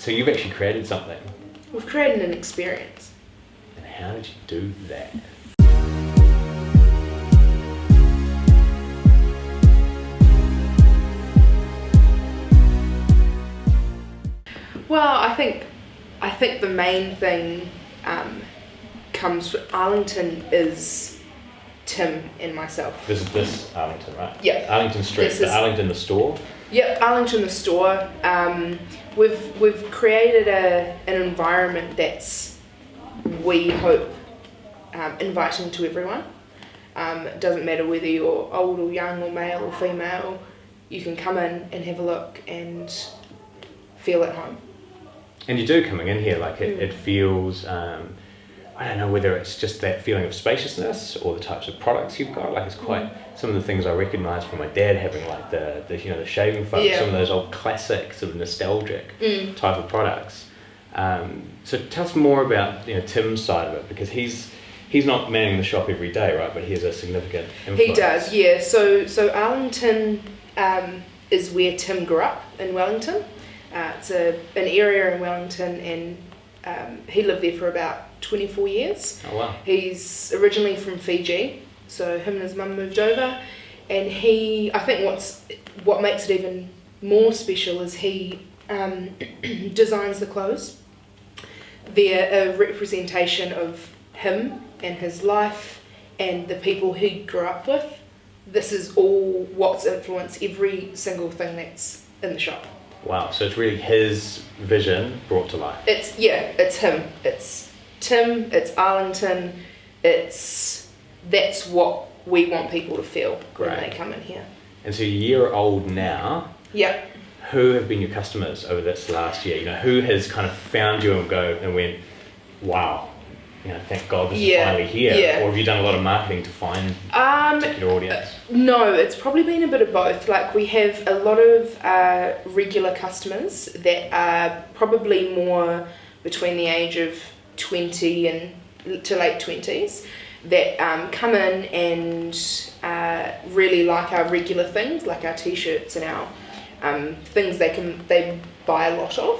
So you've actually created something. We've created an experience. And how did you do that? Well, I think the main thing comes from Arlington is Tim and myself. This Arlington, right? Yeah. Arlington Street, but Arlington the store? Yep, Arlington the store. We've created an environment that's, we hope, inviting to everyone. It doesn't matter whether you're old or young or male or female, you can come in and have a look and feel at home. And you do coming in here, like it feels, I don't know whether it's just that feeling of spaciousness or the types of products you've got. Like it's quite, some of the things I recognise from my dad having, like the shaving foam, some of those old classic sort of nostalgic type of products. So tell us more about Tim's side of it, because he's not manning the shop every day, right? But he has a significant influence. He does, yeah. So Arlington is where Tim grew up in Wellington. It's an area in Wellington, and he lived there for about 24 years. Oh wow. He's originally from Fiji, so him and his mum moved over, and I think what makes it even more special is he designs the clothes. They're a representation of him and his life and the people he grew up with. This is all what's influenced every single thing that's in the shop. Wow, so it's really his vision brought to life. It's him. It's Tim, it's Arlington, that's what we want people to feel when they come in here. And so you're a year old now. Yep. Who have been your customers over this last year? Who has kind of found you and went, wow, thank God this is finally here? Yeah. Or have you done a lot of marketing to find a particular audience? No, it's probably been a bit of both. Like we have a lot of regular customers that are probably more between the age of 20 and to late 20s that come in and really like our regular things, like our t-shirts and our things they buy a lot of.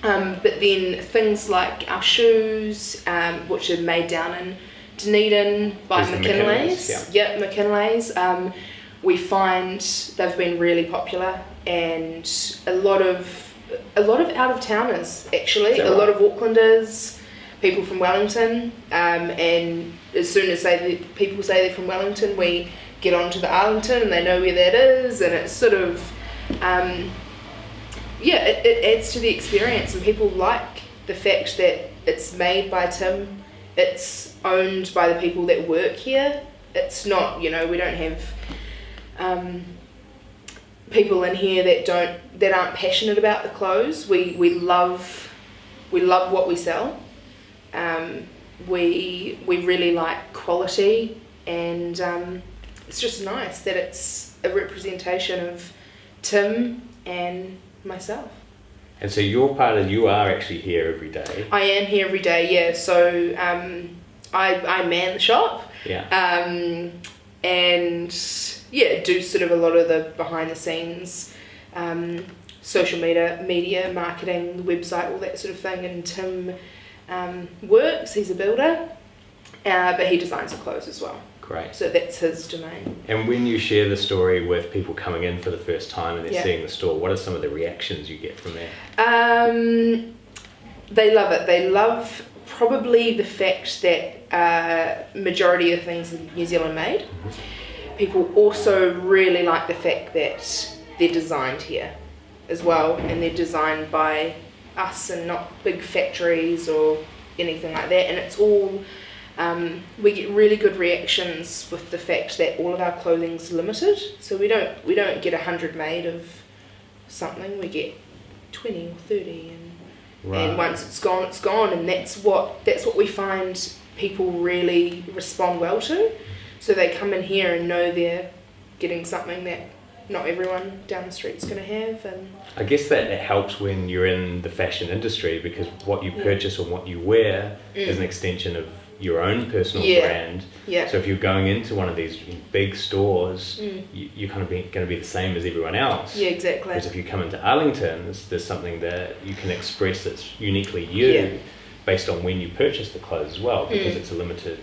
But then things like our shoes, which are made down in Dunedin by McKinley's. Yeah. McKinley's. We find they've been really popular, and a lot of out of towners actually, a lot of Aucklanders, people from Wellington, and as soon as people say they're from Wellington, we get onto the Arlington and they know where that is, and it's sort of it adds to the experience, and people like the fact that it's made by Tim, it's owned by the people that work here. It's not, we don't have people in here that aren't passionate about the clothes. We love what we sell. We really like quality, and it's just nice that it's a representation of Tim and myself. And so you are actually here every day. I am here every day, yeah. So I man the shop. Yeah. And do sort of a lot of the behind the scenes, social media, marketing, the website, all that sort of thing. And Tim works, he's a builder, but he designs the clothes as well. Great. So that's his domain. And when you share the story with people coming in for the first time and they're Yeah. seeing the store, what are some of the reactions you get from there? They love it. They love probably the fact that majority of things are New Zealand made. Mm-hmm. People also really like the fact that they're designed here as well, and they're designed by us and not big factories or anything like that. And it's all we get really good reactions with the fact that all of our clothing's limited, so we don't get 100 made of something. We get 20 or 30, and once it's gone, and that's what we find people really respond well to. So they come in here and know they're getting something that not everyone down the street's going to have. And I guess that it helps when you're in the fashion industry, because what you purchase or what you wear is an extension of your own personal brand. Yeah. So if you're going into one of these big stores, you're kind of going to be the same as everyone else. Yeah, exactly. Whereas if you come into Arlington, there's something that you can express that's uniquely you, based on when you purchase the clothes as well, because it's a limited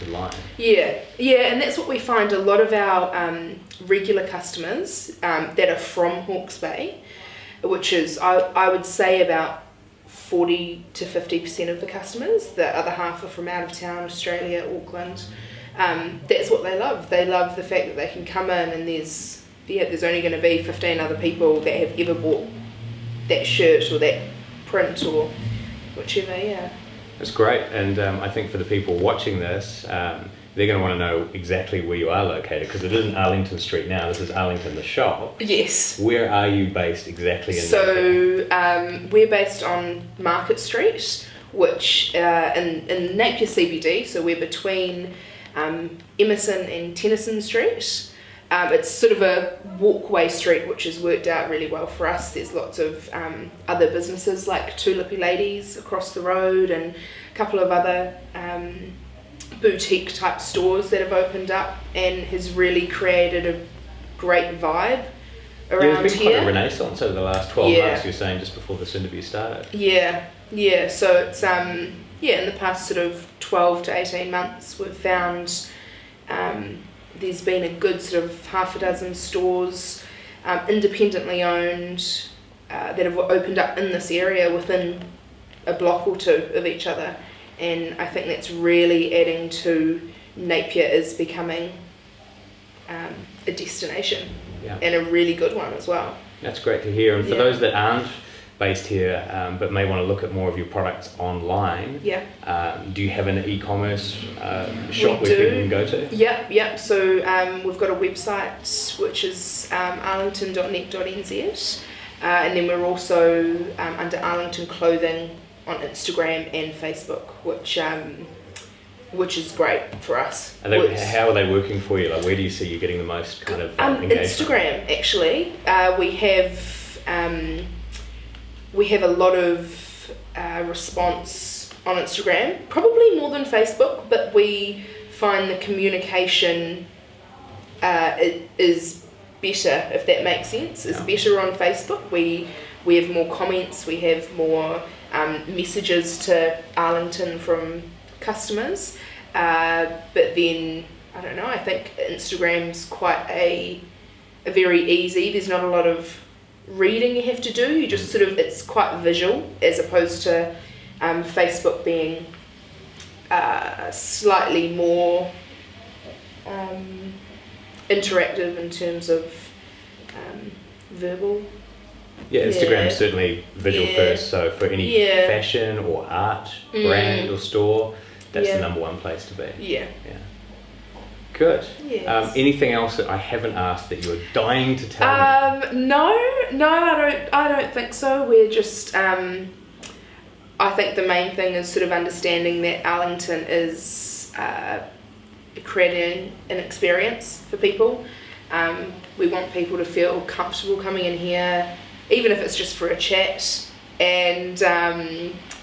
line. Yeah, and that's what we find. A lot of our regular customers that are from Hawke's Bay, which is I would say about 40 to 50% of the customers. The other half are from out of town, Australia, Auckland. That's what they love. They love the fact that they can come in and there's only going to be 15 other people that have ever bought that shirt or that print or whichever. That's great. And I think for the people watching this, they're going to want to know exactly where you are located, because it isn't Arlington Street now, this is Arlington the shop. Yes. Where are you based exactly in So we're based on Market Street, which in Napier CBD, so we're between Emerson and Tennyson Street. It's sort of a walkway street, which has worked out really well for us. There's lots of other businesses like Tulipi Ladies across the road and a couple of other boutique type stores that have opened up, and has really created a great vibe around there's been here. quite a renaissance over the last 12 months, you're saying, just before this interview started. So it's in the past sort of 12 to 18 months we've found there's been a good sort of half a dozen stores independently owned that have opened up in this area within a block or two of each other. And I think that's really adding to Napier is becoming a destination, and a really good one as well. That's great to hear. And for those that aren't based here but may want to look at more of your products online, do you have an e-commerce shop where people can go to? Yep. So we've got a website which is arlington.net.nz, and then we're also under Arlington Clothing on Instagram and Facebook, which is great for us. How are they working for you? Like, where do you see you getting the most kind of engagement? Instagram, actually. We have a lot of response on Instagram, probably more than Facebook, but we find the communication is better, if that makes sense. It's better on Facebook. We have more comments, we have more messages to Arlington from customers, but then I don't know, I think Instagram's quite a very easy, there's not a lot of reading you have to do, you just sort of, it's quite visual, as opposed to Facebook being slightly more interactive in terms of verbal. Instagram is certainly visual first, so for any fashion or art brand or store, that's the number one place to be. Good. Yes. Anything else that I haven't asked that you're dying to tell me? No, I don't think so. We're just I think the main thing is sort of understanding that Arlington is creating an experience for people. We want people to feel comfortable coming in here, even if it's just for a chat, and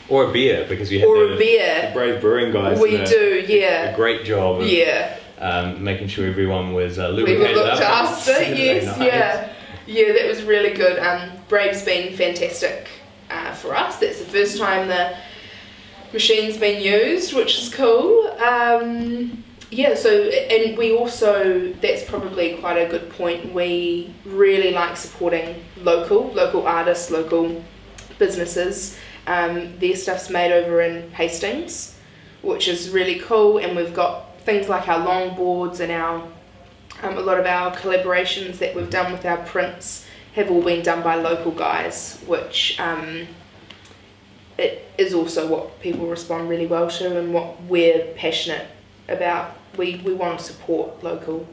or a beer, because you have the Brave Brewing guys. We do, a great job of making sure everyone was lubricated we were looked up. after. Yes, that was really good. Brave's been fantastic for us. That's the first time the machine's been used, which is cool. So, and we also, that's probably quite a good point, we really like supporting local artists, local businesses. Their stuff's made over in Hastings, which is really cool, and we've got things like our longboards and our a lot of our collaborations that we've done with our prints have all been done by local guys, which it is also what people respond really well to and what we're passionate about. We want to support local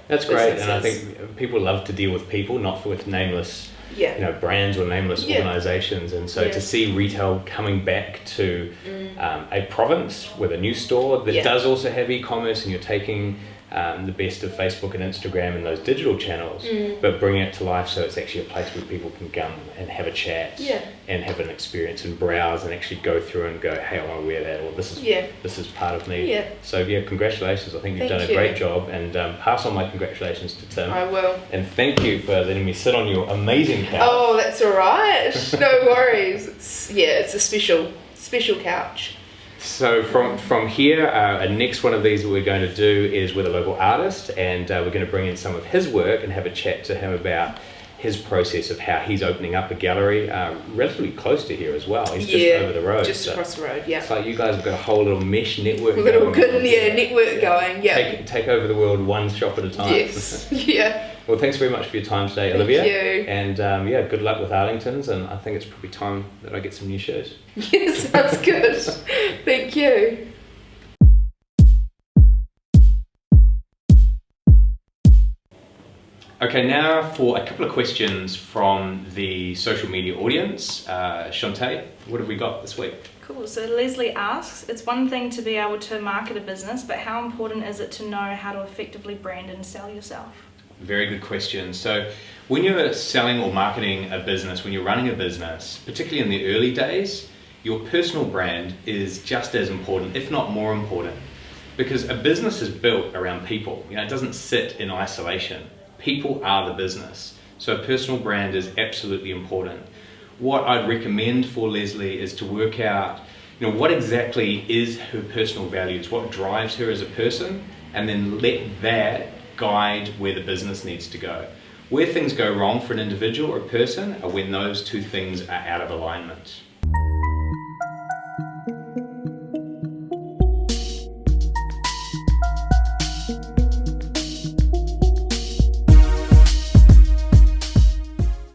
That's businesses. great, and I think people love to deal with people, not with nameless brands or nameless organisations, and so to see retail coming back to a province with a new store that does also have e-commerce, and you're taking the best of Facebook and Instagram and those digital channels, but bringing it to life so it's actually a place where people can come and have a chat and have an experience and browse and actually go through and go, hey, I want to wear that, or this is part of me. So yeah, congratulations. I think you've done a great job, and pass on my congratulations to Tim. I will. And thank you for letting me sit on your amazing couch. Oh, that's all right. No worries. It's a special couch. So from here, next one of these that we're going to do is with a local artist, and we're going to bring in some of his work and have a chat to him about his process of how he's opening up a gallery relatively close to here as well. He's just over the road. Just across the road, It's like you guys have got a whole little mesh network network going, Take over the world one shop at a time. Yes, yeah. Well, thanks very much for your time today, Olivia. Thank you. And good luck with Arlington's, and I think it's probably time that I get some new shoes. Yes, sounds good. Thank you. Okay, now for a couple of questions from the social media audience. Shantae, what have we got this week? Cool, so Leslie asks, it's one thing to be able to market a business, but how important is it to know how to effectively brand and sell yourself? Very good question. So when you're selling or marketing a business, when you're running a business, particularly in the early days, your personal brand is just as important, if not more important, because a business is built around people. It doesn't sit in isolation. People are the business. So a personal brand is absolutely important. What I'd recommend for Leslie is to work out, what exactly is her personal values, what drives her as a person, and then let that guide where the business needs to go. Where things go wrong for an individual or a person are when those two things are out of alignment.